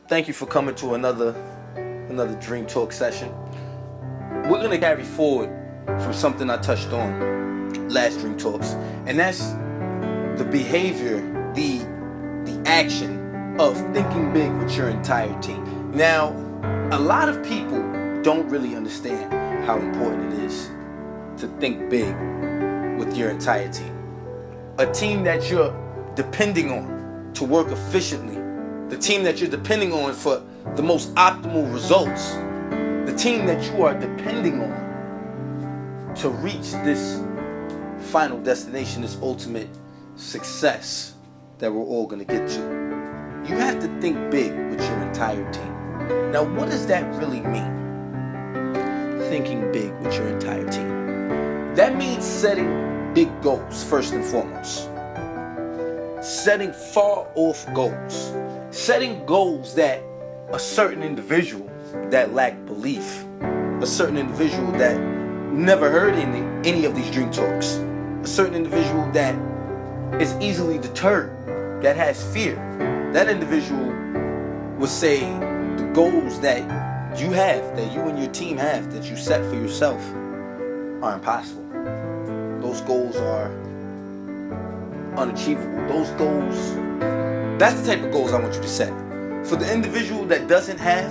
Thank you for coming to another Dream Talk session. We're going to carry forward from something I touched on last Dream Talks, and that's the behavior, the action of thinking big with your entire team. Now, a lot of people don't really understand how important it is to think big with your entire team. A team that you're depending on to work efficiently, the team that you're depending on for the most optimal results, the team that you are depending on to reach this final destination, this ultimate success that we're all going to get to. You have to think big with your entire team. Now, what does that really mean? Thinking big with your entire team. That means setting big goals first and foremost. Setting far off goals. Setting goals that a certain individual that lacked belief, a certain individual that never heard any of these dream talks, a certain individual that is easily deterred, that has fear, that individual would say the goals that you have, that you and your team have, that you set for yourself are impossible. Those goals are unachievable. Those goals, that's the type of goals I want you to set. For the individual that doesn't have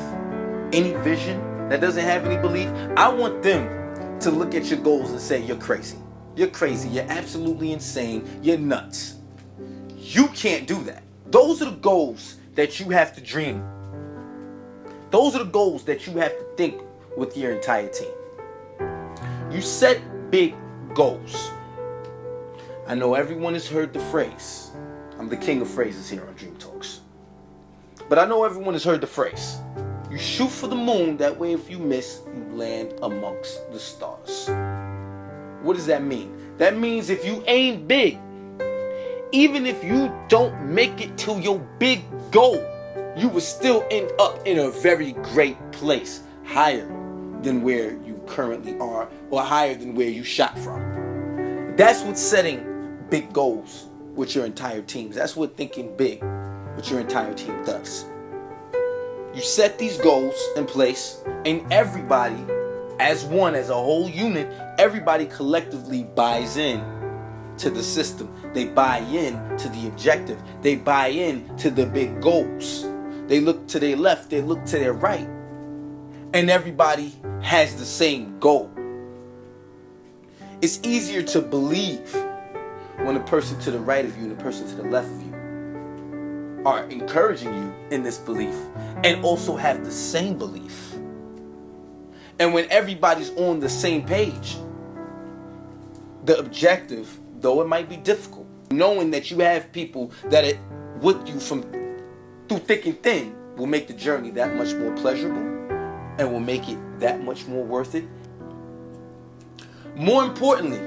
any vision, that doesn't have any belief, I want them to look at your goals and say, you're crazy. You're crazy. You're absolutely insane. You're nuts. You can't do that. Those are the goals that you have to dream. Those are the goals that you have to think with your entire team. You set big goals. I know everyone has heard the phrase. I'm the king of phrases here on Dream Talks. But I know everyone has heard the phrase. You shoot for the moon, that way if you miss, you land amongst the stars. What does that mean? That means if you aim big, even if you don't make it to your big goal, you will still end up in a very great place, higher than where you currently are or higher than where you shot from. That's what setting big goals with your entire team. That's what thinking big with your entire team does. You set these goals in place, and everybody, as one, as a whole unit, everybody collectively buys in to the system. They buy in to the objective. They buy in to the big goals. They look to their left, they look to their right, and everybody has the same goal. It's easier to believe when the person to the right of you and the person to the left of you are encouraging you in this belief and also have the same belief. And when everybody's on the same page, the objective, though it might be difficult, knowing that you have people that are with you through thick and thin, will make the journey that much more pleasurable and will make it that much more worth it. More importantly,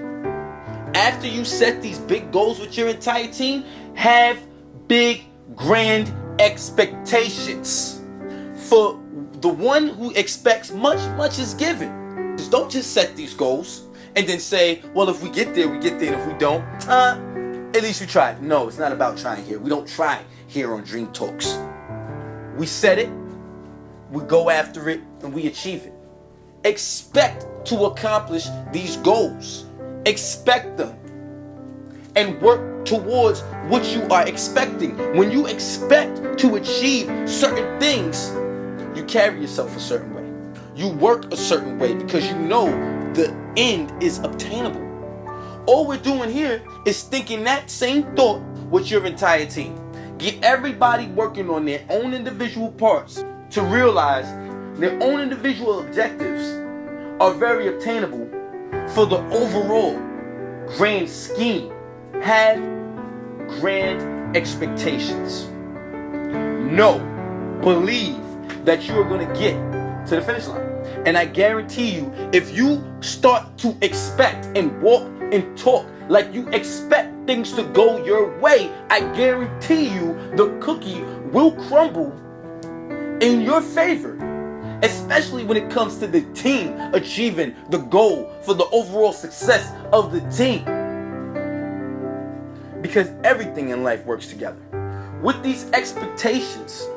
after you set these big goals with your entire team, have big, grand expectations. For the one who expects much, much is given. Just don't just set these goals and then say, well, if we get there, we get there. And if we don't, at least we tried. No, it's not about trying here. We don't try here on Dream Talks. We set it, we go after it, and we achieve it. Expect to accomplish these goals. Expect them. And work towards what you are expecting. When you expect to achieve certain things, you carry yourself a certain way. You work a certain way because you know the end is obtainable. All we're doing here is thinking that same thought with your entire team. Get everybody working on their own individual parts to realize their own individual objectives are very obtainable for the overall grand scheme. Have grand expectations. Know, believe that you are going to get to the finish line. And I guarantee you, if you start to expect and walk and talk like you expect things to go your way, I guarantee you the cookie will crumble in your favor. Especially when it comes to the team achieving the goal for the overall success of the team. Because everything in life works together. With these expectations,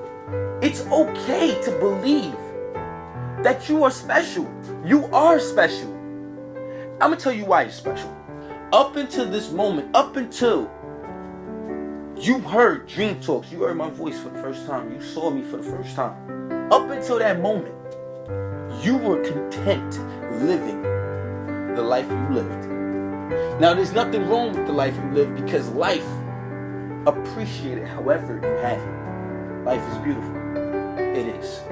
It's okay to believe that you are special. You are special. I'm going to tell you why you're special. Up until this moment, up until you heard Dream Talks, you heard my voice for the first time, you saw me for the first time, up until that moment, you were content living the life you lived. Now, there's nothing wrong with the life you live, because life, appreciate it however you have it. Life is beautiful. It is.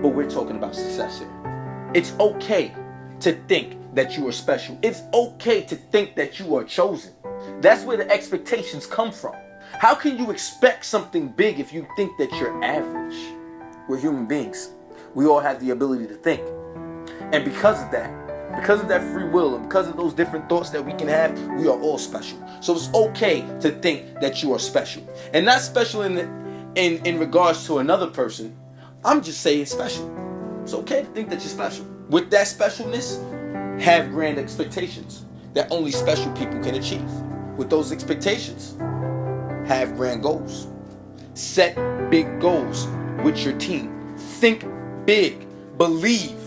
But we're talking about success here. It's okay to think that you are special. It's okay to think that you are chosen. That's where the expectations come from. How can you expect something big if you think that you're average? We're human beings. We all have the ability to think. And because of that free will, and because of those different thoughts that we can have, we are all special. So it's okay to think that you are special. And not special in regards to another person. I'm just saying special. It's okay to think that you're special. With that specialness, have grand expectations that only special people can achieve. With those expectations, have grand goals. Set big goals with your team. Think big. Believe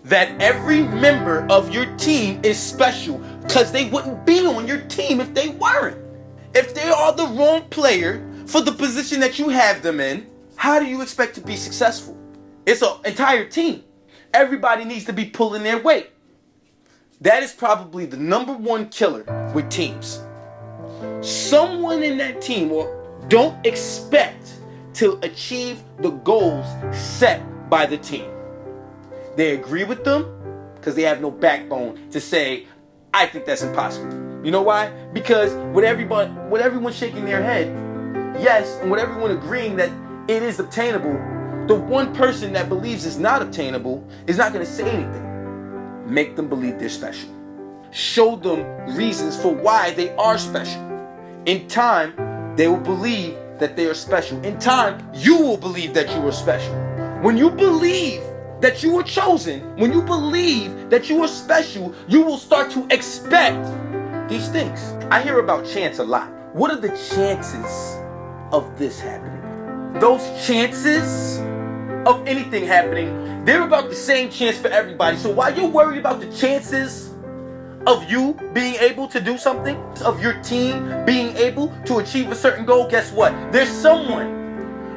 that every member of your team is special, because they wouldn't be on your team if they weren't. If they are the wrong player for the position that you have them in, how do you expect to be successful? It's an entire team. Everybody needs to be pulling their weight. That is probably the number one killer with teams. Someone in that team don't expect to achieve the goals set by the team. They agree with them because they have no backbone to say, I think that's impossible. You know why? Because with everyone shaking their head, yes, and with everyone agreeing that it is obtainable, the one person that believes it's not obtainable is not going to say anything. Make them believe they're special. Show them reasons for why they are special. In time, they will believe that they are special. In time, you will believe that you are special. When you believe that you are chosen, when you believe that you are special, you will start to expect these things. I hear about chance a lot. What are the chances of this happening? Those chances of anything happening, they're about the same chance for everybody. So while you're worried about the chances of you being able to do something, of your team being able to achieve a certain goal, guess what? There's someone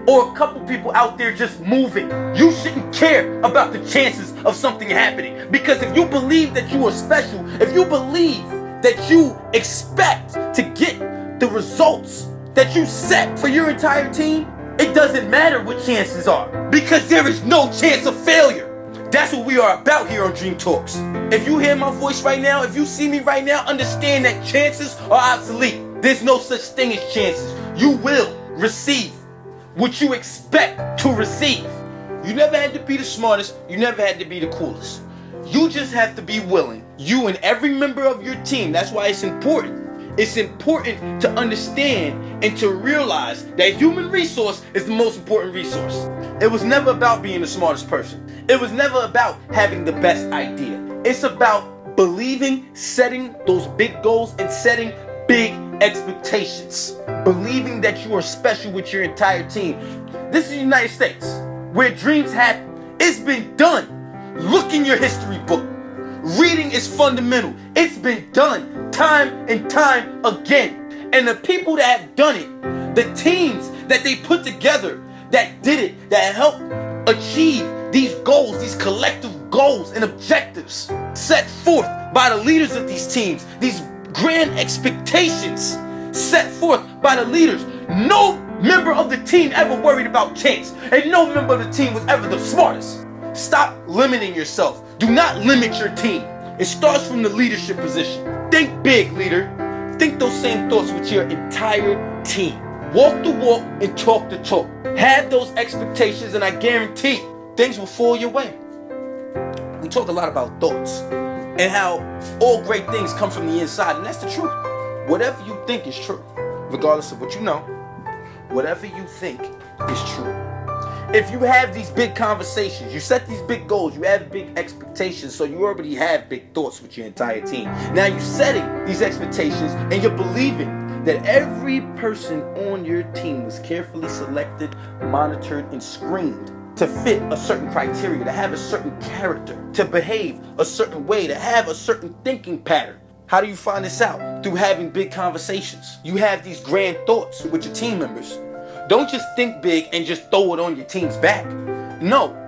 or a couple people out there just moving. You shouldn't care about the chances of something happening, because if you believe that you are special, if you believe that you expect to get the results that you set for your entire team, it doesn't matter what chances are, because there is no chance of failure. That's what we are about here on Dream Talks. If you hear my voice right now, if you see me right now, understand that chances are obsolete. There's no such thing as chances. You will receive what you expect to receive. You never had to be the smartest. You never had to be the coolest. You just have to be willing. You and every member of your team. That's why it's important. It's important to understand and to realize that human resource is the most important resource. It was never about being the smartest person. It was never about having the best idea. It's about believing, setting those big goals, and setting big expectations. Believing that you are special with your entire team. This is the United States, where dreams happen. It's been done. Look in your history book. Reading is fundamental. It's been done time and time again. And the people that have done it, the teams that they put together, that did it, that helped achieve these goals, these collective goals and objectives set forth by the leaders of these teams, these grand expectations set forth by the leaders. No member of the team ever worried about chance, and no member of the team was ever the smartest. Stop limiting yourself. Do not limit your team. It starts from the leadership position. Think big, leader. Think those same thoughts with your entire team. Walk the walk and talk the talk. Have those expectations, and I guarantee things will fall your way. We talk a lot about thoughts and how all great things come from the inside, and that's the truth. Whatever you think is true, regardless of what you know, whatever you think is true. If you have these big conversations, you set these big goals, you have big expectations, so you already have big thoughts with your entire team. Now you're setting these expectations and you're believing that every person on your team was carefully selected, monitored, and screened to fit a certain criteria, to have a certain character, to behave a certain way, to have a certain thinking pattern. How do you find this out? Through having big conversations. You have these grand thoughts with your team members. Don't just think big and just throw it on your team's back. No.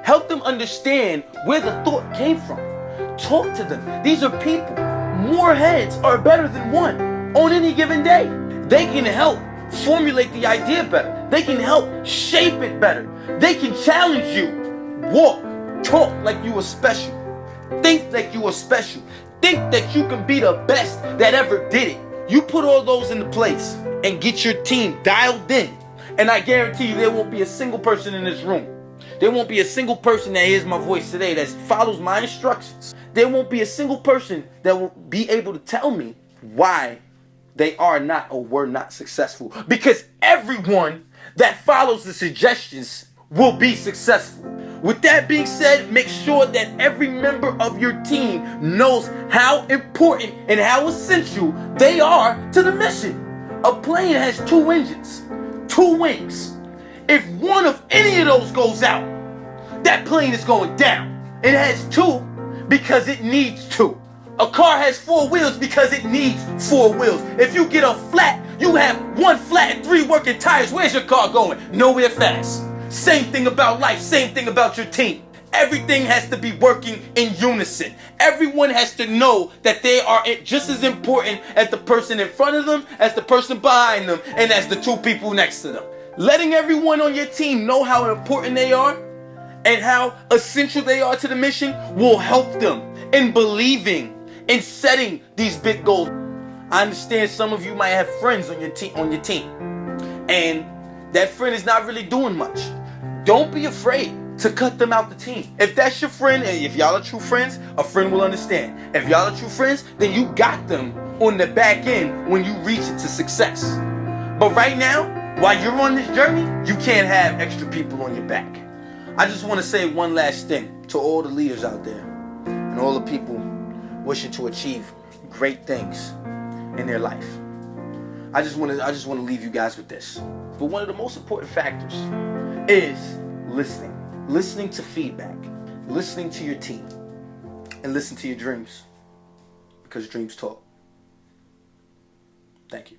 Help them understand where the thought came from. Talk to them. These are people. More heads are better than one on any given day. They can help formulate the idea better. They can help shape it better. They can challenge you. Walk, talk like you are special. Think like you are special. Think that you can be the best that ever did it. You put all those into place and get your team dialed in, and I guarantee you there won't be a single person in this room. There won't be a single person that hears my voice today that follows my instructions. There won't be a single person that will be able to tell me why they are not or were not successful. Because everyone that follows the suggestions will be successful. With that being said, make sure that every member of your team knows how important and how essential they are to the mission. A plane has 2 engines, 2 wings. If one of any of those goes out, that plane is going down. It has 2 because it needs 2. A car has 4 wheels because it needs 4 wheels. If you get a flat, you have 1 flat and 3 working tires. Where's your car going? Nowhere fast. Same thing about life, same thing about your team. Everything has to be working in unison. Everyone has to know that they are just as important as the person in front of them, as the person behind them, and as the 2 people next to them. Letting everyone on your team know how important they are and how essential they are to the mission will help them in believing in setting these big goals. I understand some of you might have friends on your team, and that friend is not really doing much. Don't be afraid to cut them out the team. If that's your friend, and if y'all are true friends, a friend will understand. If y'all are true friends, then you got them on the back end when you reach it to success. But right now, while you're on this journey, you can't have extra people on your back. I just want to say one last thing to all the leaders out there and all the people wishing to achieve great things in their life. I just want to leave you guys with this. But one of the most important factors is listening. Listening to feedback. Listening to your team. And listen to your dreams. Because dreams talk. Thank you.